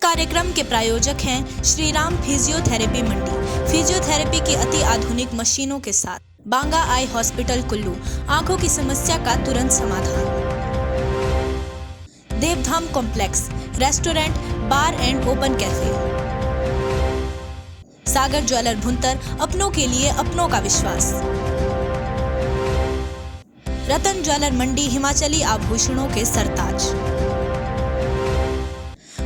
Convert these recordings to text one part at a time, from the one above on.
कार्यक्रम के प्रायोजक हैं श्री राम फिजियोथेरेपी मंडी। फिजियोथेरेपी की अति आधुनिक मशीनों के साथ बांगा आई हॉस्पिटल कुल्लू, आंखों की समस्या का तुरंत समाधान। Devdham complex, restaurant, bar and open cafe. Sagar jeweller Bhuntar, अपनों के लिए अपनों का विश्वास। रतन ज्वेलर मंडी, हिमाचली आभूषणों के सरताज।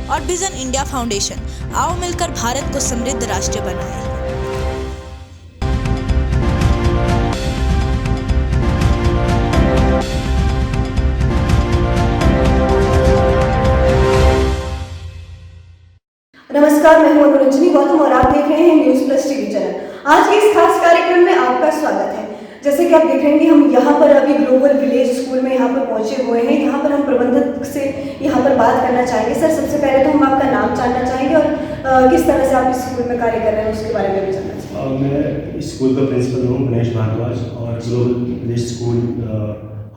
और विजन इंडिया फाउंडेशन, आओ मिलकर भारत को समृद्ध राष्ट्र बनाएं। नमस्कार, मैं हूं मनोरंजनी गौतम और आप देख रहे हैं न्यूज प्लस टीवी चैनल। आज के इस खास कार्यक्रम में आपका स्वागत है। जैसे कि आप देख रहे हैं कि हम यहाँ पर अभी ग्लोबल विलेज स्कूल में यहाँ पर पहुंचे हुए हैं। यहाँ पर हम प्रबंधक से यहाँ पर बात करना चाहेंगे। सर, सबसे पहले तो हम आपका नाम जानना चाहेंगे और किस तरह से आप इस स्कूल में कार्य कर रहे हैं उसके बारे में भी जानना चाहेंगे। मैं इस स्कूल का प्रिंसिपल हूँ, गणेश भारद्वाज, और global village school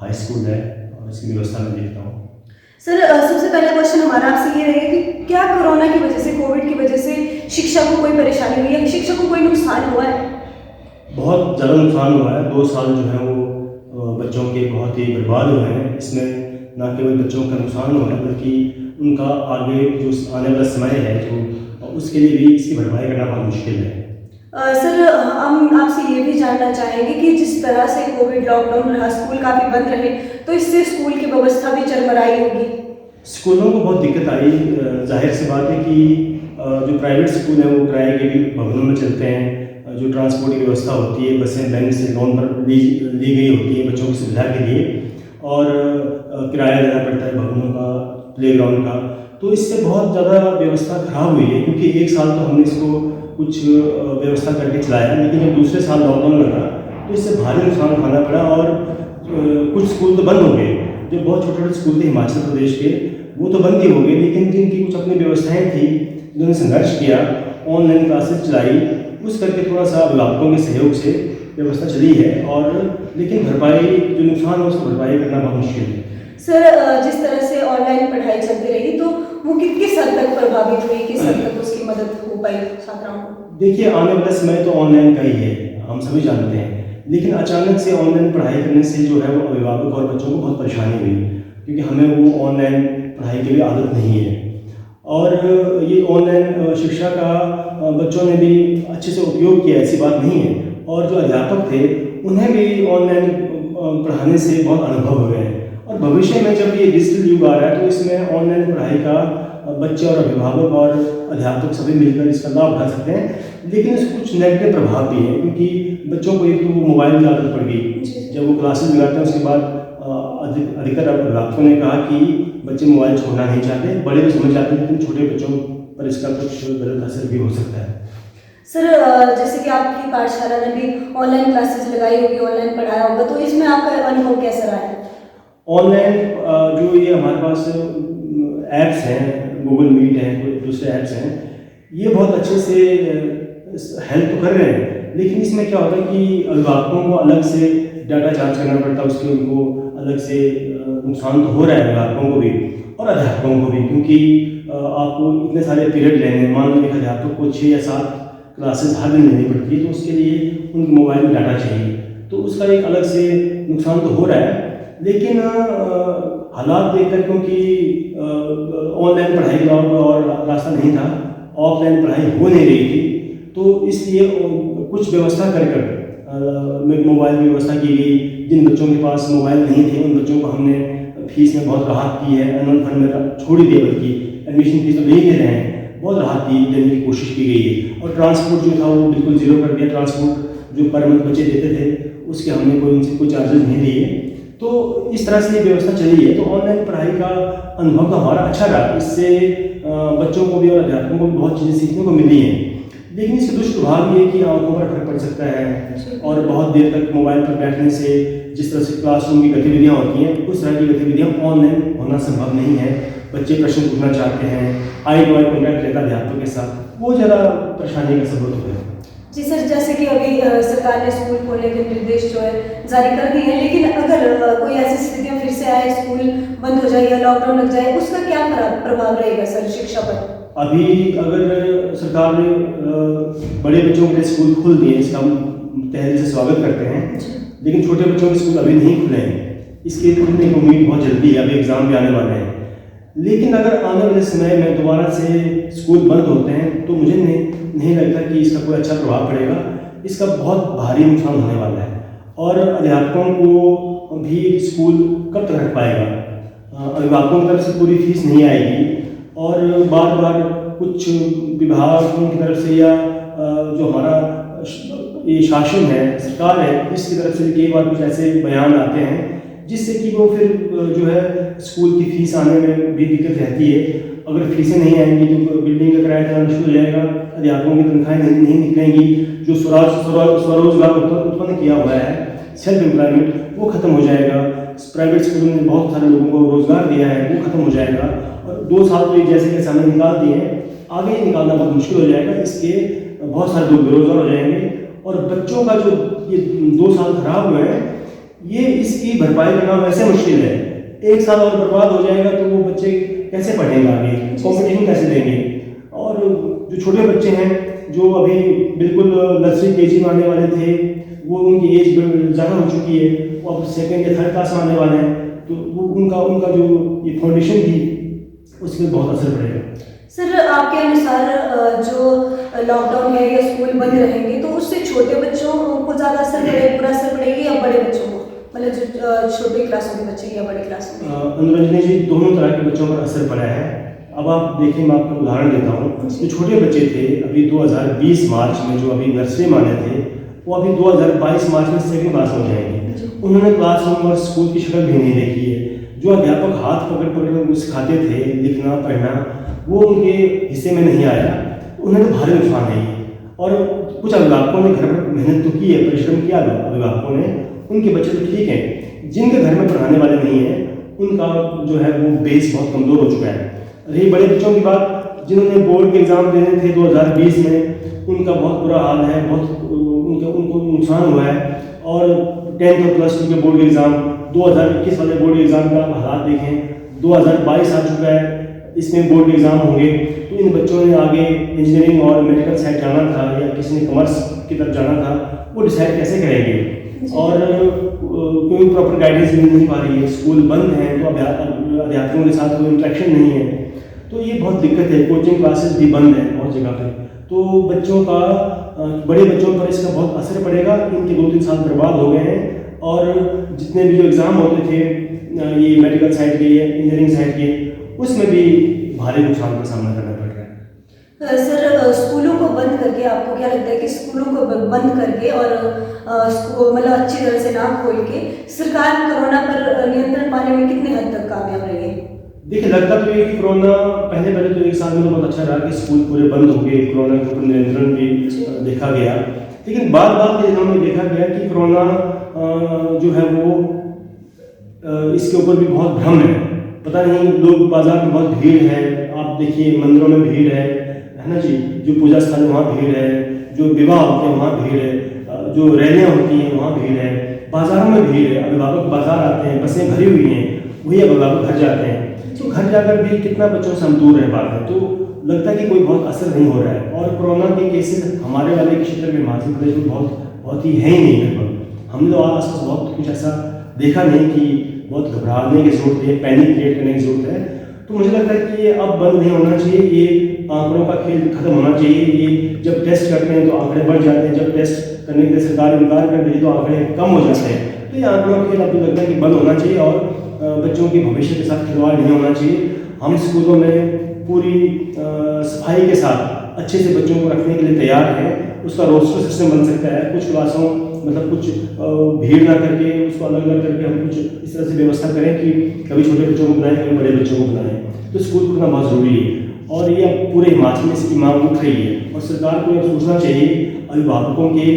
high school है और इसकी व्यवस्था में देखता हूँ। सर, सबसे पहला क्वेश्चन हमारा आपसे ये रहेगा कि क्या कोरोना की वजह से, कोविड की वजह से शिक्षा को कोई परेशानी हुई है, शिक्षा को कोई नुकसान हुआ है? बहुत ज़्यादा नुकसान हुआ है। 2 साल जो है वो बच्चों के बहुत ही बर्बाद हुए हैं। इसमें न केवल बच्चों का नुकसान हुआ है बल्कि उनका आगे जो आने वाला समय है जो उसके लिए भी इसकी भरपाई करना बहुत मुश्किल है। सर, हम आपसे ये भी जानना चाहेंगे कि जिस तरह से कोविड लॉकडाउन रहा, स्कूल काफ़ी बंद रहे, तो इससे स्कूल की व्यवस्था भी चरमराई होगी। स्कूलों को बहुत दिक्कत आई। जाहिर सी बात है कि जो प्राइवेट स्कूल हैं वो किराए के भी भवनों में चलते हैं। जो ट्रांसपोर्ट की व्यवस्था होती है, बसें बैंक से लोन पर ली गई होती है बच्चों की सुविधा के लिए, और किराया देना पड़ता है भवनों का, प्लेग्राउंड का। तो इससे बहुत ज़्यादा व्यवस्था खराब हुई है, क्योंकि 1 साल तो हमने इसको कुछ व्यवस्था करके चलाया, लेकिन जब दूसरे साल लॉकडाउन लगा तो इससे भारी नुकसान उठाना पड़ा। और कुछ स्कूल तो बंद हो गए। जो बहुत छोटे छोटे स्कूल थे हिमाचल प्रदेश के, वो तो बंद ही हो गए, लेकिन जिनकी कुछ अपनी व्यवस्थाएं थी, जिन्होंने संघर्ष किया, ऑनलाइन क्लासेस चलाई, उस करके थोड़ा सा अभिभावकों के सहयोग से व्यवस्था चली है। और लेकिन भरपाई जो नुकसान हो उसको भरपाई करना बहुत मुश्किल है। सर, जिस तरह से ऑनलाइन पढ़ाई चलती रही तो वो किस हद तक प्रभावित हुई, किस हद तक उसकी मदद हो पाई छात्राओं को? देखिए, आने वाला समय तो ऑनलाइन का ही है, हम सभी जानते हैं, लेकिन अचानक से ऑनलाइन पढ़ाई करने से जो है वो अभिभावक और बच्चों को बहुत परेशानी हुई, क्योंकि हमें वो ऑनलाइन पढ़ाई की भी आदत नहीं है। और ये ऑनलाइन शिक्षा का बच्चों ने भी अच्छे से उपयोग किया, ऐसी बात नहीं है। और जो अध्यापक थे उन्हें भी ऑनलाइन पढ़ाने से बहुत अनुभव हो गए हैं। और भविष्य में जब ये डिजिटल युग आ रहा है तो इसमें ऑनलाइन पढ़ाई का बच्चे और अभिभावक और अध्यापक सभी मिलकर इसका लाभ उठा सकते हैं। लेकिन इसके कुछ नेगेटिव प्रभाव भी हैं, क्योंकि बच्चों को एक तो मोबाइल की आदत पड़ गई। जब वो क्लासेस लगाते हैं उसके बाद अधिकतर अभिभावकों ने कहा कि बच्चे मोबाइल छोड़ना नहीं चाहते। बड़े भी समझ जाते हैं, लेकिन छोटे बच्चों पर इसका कुछ गलत असर भी हो सकता है। सर, जैसे कि आपकी पाठशाला ने भी ऑनलाइन क्लासेस लगाई होगी, ऑनलाइन पढ़ाया होगा, तो इसमें आपका अनुभव कैसा रहा है? ऑनलाइन जो ये हमारे पास ऐप्स हैं, गूगल मीट है, दूसरे ऐप्स हैं, ये बहुत अच्छे से हेल्प तो कर रहे हैं। लेकिन इसमें क्या होता है कि अभिभावकों को अलग से डाटा चार्ज करना पड़ता है, उसके उनको अलग से नुकसान तो हो रहा है अभिभावकों को भी और अध्यापकों को भी, क्योंकि आपको इतने सारे पीरियड लेने, मान लो एक अध्यापक को 6 या 7 क्लासेस हर दिन लेनी पड़ती है, तो उसके लिए उनके मोबाइल में डाटा चाहिए, तो उसका एक अलग से नुकसान तो हो रहा है। लेकिन हालात देखकर, क्योंकि ऑनलाइन पढ़ाई का और रास्ता नहीं था, ऑफलाइन पढ़ाई हो नहीं रही थी, तो इसलिए कुछ व्यवस्था कर मोबाइल की व्यवस्था की गई। जिन बच्चों के पास मोबाइल नहीं थे उन बच्चों को हमने फीस में बहुत राहत की है, एनुअल फंड में छोड़ ही दिया, बल्कि एडमिशन फीस तो ले ही रहे हैं, बहुत राहत देने की कोशिश की गई है। और ट्रांसपोर्ट जो था वो बिल्कुल ज़ीरो कर दिया। ट्रांसपोर्ट जो पर मंथ बच्चे देते थे उसके हमने उनसे कोई चार्जेस नहीं लिए। तो इस तरह से ये व्यवस्था चली है। तो ऑनलाइन पढ़ाई का अनुभव तो हमारा अच्छा रहा, इससे बच्चों को भी और अध्यापकों को भी बहुत चीज़ें सीखने को मिली हैं। लेकिन इसके दुष्प्रभाव ये कि आंखों पर फर्क पड़ सकता है, और बहुत देर तक मोबाइल पर बैठने से जिस तरह से क्लासरूम की गतिविधियाँ होती हैं उस तरह की गतिविधियाँ ऑनलाइन होना संभव नहीं है। बच्चे प्रश्न पूछना चाहते हैं, आई टू आई कॉन्टैक्ट रहता है अध्यापक के साथ, वो ज़्यादा परेशानी का सबूत होता है। जी सर, जैसे कि अभी सरकार ने स्कूल खोलने के निर्देश जो है जारी कर दिए हैं, लेकिन अगर कोई ऐसी स्थितियाँ फिर से आए, स्कूल बंद हो जाए या लॉकडाउन लग जाए, उसका क्या प्रभाव रहेगा सर शिक्षा पर? अभी अगर सरकार ने बड़े बच्चों के लिए स्कूल खोल दिए, इसका हम तहे से स्वागत करते हैं, लेकिन छोटे बच्चों के स्कूल अभी नहीं खुले हैं। इसके खुलने की उम्मीद बहुत जल्दी है, अभी एग्ज़ाम भी आने वाले हैं। लेकिन अगर आने वाले समय में दोबारा से स्कूल बंद होते हैं तो मुझे नहीं लगता कि इसका कोई अच्छा प्रभाव पड़ेगा। इसका बहुत भारी नुकसान होने वाला है और अध्यापकों को भी स्कूल कब तक रख पाएगा। अभिभावकों की तरफ से पूरी फीस नहीं आएगी और बार बार कुछ विभागों की तरफ से या जो हमारा ये शासन है, सरकार है, इसकी तरफ से कई बार कुछ ऐसे बयान आते हैं जिससे कि वो फिर जो है स्कूल की फीस आने में भी दिक्कत रहती है। अगर फीसें नहीं आएंगी तो बिल्डिंग का किराया देना शुरू हो जाएगा, अध्यापकों की तनख्वाहें नहीं निकलेंगी, जो स्वरोजगार उत्पन्न किया हुआ है, सेल्फ एम्प्लॉयमेंट, वो खत्म हो जाएगा। प्राइवेट स्कूलों ने बहुत सारे लोगों को रोजगार दिया है, वो खत्म हो जाएगा। और 2 साल तो जैसे कि हमें निकाल दिए हैं, आगे निकालना बहुत मुश्किल हो जाएगा। इसके बहुत सारे लोग बेरोजगार हो जाएंगे और बच्चों का जो ये 2 साल खराब हुए हैं, ये इसकी भरपाई करना वैसे मुश्किल है। 1 साल और बर्बाद हो जाएगा तो वो बच्चे कैसे पढ़ेंगे आगे, कंपटीशन कैसे देंगे। और जो छोटे बच्चे हैं जो अभी बिल्कुल नर्सरी केजी में आने वाले थे, वो उनकी एज ज़्यादा हो चुकी है, वो अब सेकेंड या थर्ड क्लास में आने वाले हैं, तो वो उनका जो ये फाउंडेशन थी उस पर बहुत असर पड़ेगा। सर, आपके अनुसार जो लॉकडाउन है या स्कूल बंद रहेंगे तो उससे छोटे बच्चों को ज़्यादा असर पड़ेगा, बुरा असर पड़ेगी, या बड़े बच्चों को, मतलब जो छोटे क्लासों के बच्चे या बड़े क्लासों के? अनुरंजनी जी, दोनों तरह के बच्चों पर असर पड़ा है। अब आप देखिए, मैं आपको उदाहरण देता हूँ। जो छोटे बच्चे थे अभी 2020 मार्च में, जो अभी नर्सरी में आने थे, वो अभी 2022 मार्च में सेकेंड क्लास में जाएंगे। उन्होंने क्लासरूम और स्कूल की शक्ल भी नहीं देखी है। जो अध्यापक हाथ पकड़ पकड़ उनको सिखाते थे लिखना पढ़ना, वो उनके हिस्से में नहीं आया। उन्हें तो भारी नुकसान है ये। और कुछ अभिभावकों ने घर पर मेहनत तो की है, परिश्रम किया अभिभावकों ने, उनके बच्चे तो ठीक हैं। जिनके घर में पढ़ाने वाले नहीं हैं, उनका जो है वो बेस बहुत कमज़ोर हो चुका है। रही बड़े बच्चों की बात, जिन्होंने बोर्ड के एग्ज़ाम देने थे 2020 में, उनका बहुत बुरा हाल है, उनको नुकसान हुआ है। और 10th और +2 के बोर्ड के एग्ज़ाम, 2021 वाले बोर्ड के एग्ज़ाम का हालात देखें, 2022 आ चुका है, इसमें बोर्ड के एग्ज़ाम होंगे। तो इन बच्चों ने आगे इंजीनियरिंग और मेडिकल साइड जाना था या किसी ने कॉमर्स की तरफ जाना था, वो डिसाइड कैसे करेंगे? और कोई प्रॉपर गाइडेंस मिल नहीं पा रही है, स्कूल बंद है, तो अध्यापकों के साथ कोई इंटरेक्शन नहीं है, तो ये बहुत दिक्कत है। कोचिंग क्लासेस भी बंद है बहुत जगह पे, तो बच्चों का, बड़े बच्चों पर इसका बहुत असर पड़ेगा। इनके 2-3 साल बर्बाद हो गए हैं और जितने भी जो एग्ज़ाम होते थे ये मेडिकल साइड के या इंजीनियरिंग साइड के, उसमें भी भारी नुकसान का सामना करना पड़ रहा है। सर, स्कूलों को बंद करके आपको क्या लगता है कि स्कूलों को बंद करके और मतलब अच्छी तरह से ना खोल के सरकार कोरोना पर नियंत्रण पाने में कितने हद तक कामयाब रही है? देखिए, लगता तो ये कि कोरोना पहले तो 1 साल में तो बहुत अच्छा रहा कि स्कूल पूरे बंद हो गए, कोरोना के ऊपर नियंत्रण भी देखा गया। लेकिन बाद के दिनों में देखा गया कि कोरोना जो है वो इसके ऊपर भी बहुत भ्रम है। पता नहीं, लोग बाजार में बहुत भीड़ है, आप देखिए मंदिरों में भीड़ है ना जी, जो पूजा स्थल वहाँ भीड़ है, जो विवाह होते हैं वहाँ भीड़ है, जो रैलियाँ होती हैं वहाँ भीड़ है, बाजारों में भीड़ है। अभिभावक बाजार आते हैं, बसें भरी हुई हैं, वही अभिभावक घर जाते हैं, तो घर जाकर भी कितना बच्चों से हम दूर रह पाते हैं, तो लगता है कि कोई बहुत असर नहीं हो रहा है। और कोरोना के केसेस हमारे वाले क्षेत्र में, हिमाचल प्रदेश में बहुत ही है ही नहीं लगभग। हमने तो आसपास बहुत कुछ ऐसा देखा नहीं कि बहुत घबराने की जरूरत है, पैनिक क्रिएट करने की जरूरत है। तो मुझे लगता है कि ये अब बंद नहीं होना चाहिए, ये आंकड़ों का खेल खत्म होना चाहिए। ये जब टेस्ट करते हैं तो आंकड़े बढ़ जाते हैं, जब टेस्ट करने के लिए सरकार इनकार कर देती है तो आंकड़े कम हो जाते हैं। तो ये आंकड़ों का खेल अब लगता है कि बंद होना चाहिए और बच्चों के भविष्य के साथ खिलवाड़ नहीं होना चाहिए। हम स्कूलों में पूरी सफाई के साथ अच्छे से बच्चों को रखने के लिए तैयार हैं। उसका रोस्टर सिस्टम बन सकता है, कुछ क्लासों मतलब कुछ भीड़ ना करके उसको अलग अलग करके हम कुछ इस तरह से व्यवस्था करें कि कभी छोटे बच्चों को बुलाएं, कभी बड़े बच्चों को बुलाएं। तो स्कूल खुलना बहुत ज़रूरी है और ये अब पूरे हिमाचल में इसकी मांग उठ रही है और सरकार को यह सोचना चाहिए। अभिभावकों के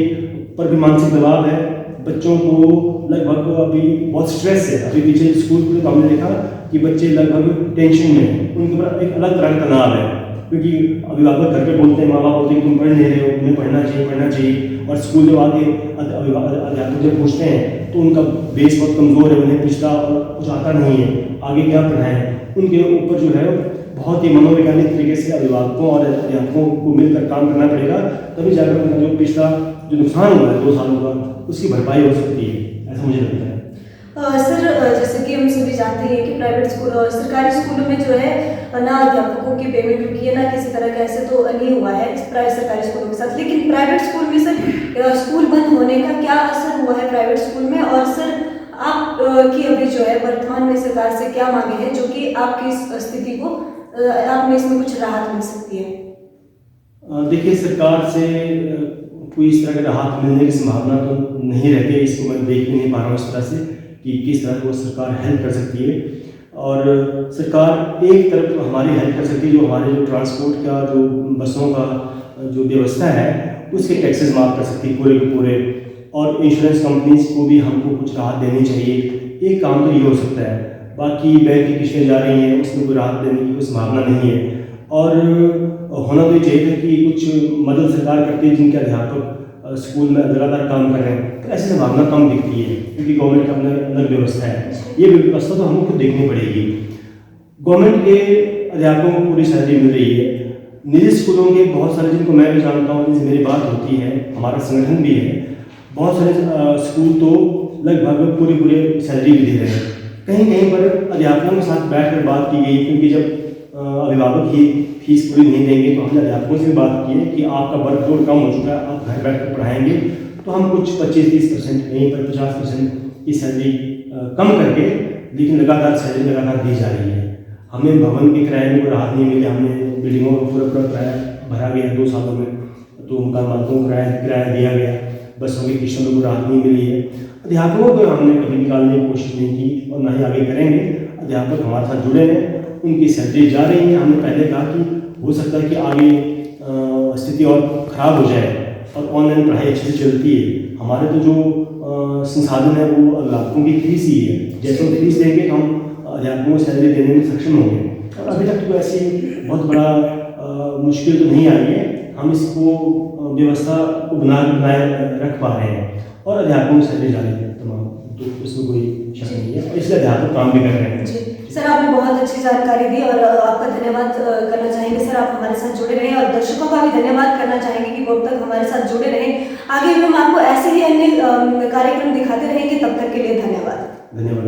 पर भी मानसिक दबाव है, बच्चों को लगभग अभी बहुत स्ट्रेस है। अभी पीछे स्कूल खुले तो हमने देखा कि बच्चे लगभग टेंशन में हैं, उनके ऊपर एक अलग तरह का तनाव है, क्योंकि अभिभावक घर पे बोलते हैं, माँ बाप बोलते हैं तुम पढ़ नहीं रहे हो, तुम्हें पढ़ना चाहिए। और स्कूल जब आके अध्यापक जब पूछते हैं तो उनका बेस बहुत कमज़ोर है, उन्हें पिछला और कुछ आता नहीं है, आगे क्या पढ़ना है, उनके ऊपर जो है बहुत ही मनोवैज्ञानिक तरीके से अभिभावकों और अध्यापकों को मिलकर काम करना पड़ेगा, तभी जाकर उनका जो पिछला जो नुकसान हुआ है 2 सालों का, उसकी भरपाई हो सकती है, ऐसा मुझे लगता है। सर, जैसे कि हम सभी जानते हैं कि प्राइवेट स्कूल और सरकारी स्कूलों में जो है ना अध्यापकों की पेमेंट रुकी है, ना किसी तरह का ऐसे तो नहीं हुआ है इस सरकारी स्कूलों के साथ, लेकिन प्राइवेट स्कूल में सर स्कूल बंद होने का क्या असर हुआ है प्राइवेट स्कूल में? और सर आप की अभी जो है वर्तमान में सरकार से क्या मांगे हैं जो कि आपकी इस स्थिति को आप में इसमें कुछ राहत मिल सकती है? देखिए, सरकार से कोई इस तरह का राहत मिलने की संभावना तो नहीं रहती है, इसको मैं देख भी नहीं पा रहा हूँ इस तरह से कि किस तरह वो सरकार हेल्प कर सकती है। और सरकार एक तरफ हमारी हेल्प कर सकती है, जो हमारे जो ट्रांसपोर्ट का जो बसों का जो व्यवस्था है उसके टैक्सेस माफ़ कर सकती है पूरे के पूरे, और इंश्योरेंस कंपनीज को भी हमको कुछ राहत देनी चाहिए। एक काम तो ये हो सकता है, बाकी बैंक की किस्तें जा रही हैं उसमें कोई राहत देने की कोई संभावना नहीं है। और होना तो ये चाहिए था कि कुछ मदद सरकार करती है जिनके अध्यापक स्कूल में लगातार काम कर रहे हैं, तो ऐसी संभावना कम दिखती है क्योंकि गवर्नमेंट का अपना अलग व्यवस्था है। ये व्यवस्था तो हमको खुद देखनी पड़ेगी। गवर्नमेंट के अध्यापकों को पूरी सैलरी मिल रही है। निजी स्कूलों के बहुत सारे, जिनको मैं भी जानता हूँ, जिनसे मेरी बात होती है, हमारा संगठन भी है, बहुत सारे स्कूल तो लगभग पूरी सैलरी भी दे रहे हैं। कहीं कहीं पर अध्यापकों के साथ बैठकर बात की गई, क्योंकि जब अभिभावक ही फीस पूरी नहीं देंगे तो हमने अध्यापकों से भी बात की है कि आपका वर्कलोड कम हो चुका है, आप घर बैठकर पढ़ाएंगे तो हम कुछ 25-30%, कहीं पर 50% की सैलरी कम करके, लेकिन लगातार सैलरी लगातार दी जा रही है। हमें भवन के किराए में कोई राहत नहीं मिली, हमने बिल्डिंगों का पूरा किराया भरा गया 2 सालों में, तो उनका मानकों को किराया दिया गया, बसों की किस्तों में कोई राहत नहीं मिली है। अध्यापकों को हमने कभी निकालने की कोशिश नहीं की और ना ही आगे करेंगे। अध्यापक हमारे साथ जुड़े हैं, उनकी सैलरी जा रही है। हमने पहले कहा कि हो सकता है कि आगे स्थिति और ख़राब हो जाए और ऑनलाइन पढ़ाई अच्छे से चलती है। हमारे तो जो संसाधन है वो अध्यापकों की फीस ही है, जैसे वो फीस देंगे हम अध्यापकों को सैलरी देने में सक्षम होंगे। और अभी तक तो ऐसी बहुत बड़ा मुश्किल तो नहीं आई है, हम इसको व्यवस्था को बनाए रख पा रहे हैं और अध्यापकों की सैलरी जारी है तमाम, तो इसमें कोई शक नहीं है और इसलिए अध्यापक काम भी कर रहे हैं। जी सर, आपने बहुत अच्छी जानकारी दी और आपका धन्यवाद करना चाहेंगे सर। आप हमारे साथ जुड़े रहें और दर्शकों का भी धन्यवाद करना चाहेंगे कि वो अब तक हमारे साथ जुड़े रहें। आगे भी हम आपको ऐसे ही अन्य कार्यक्रम दिखाते रहेंगे, तब तक के लिए धन्यवाद। धन्यवाद।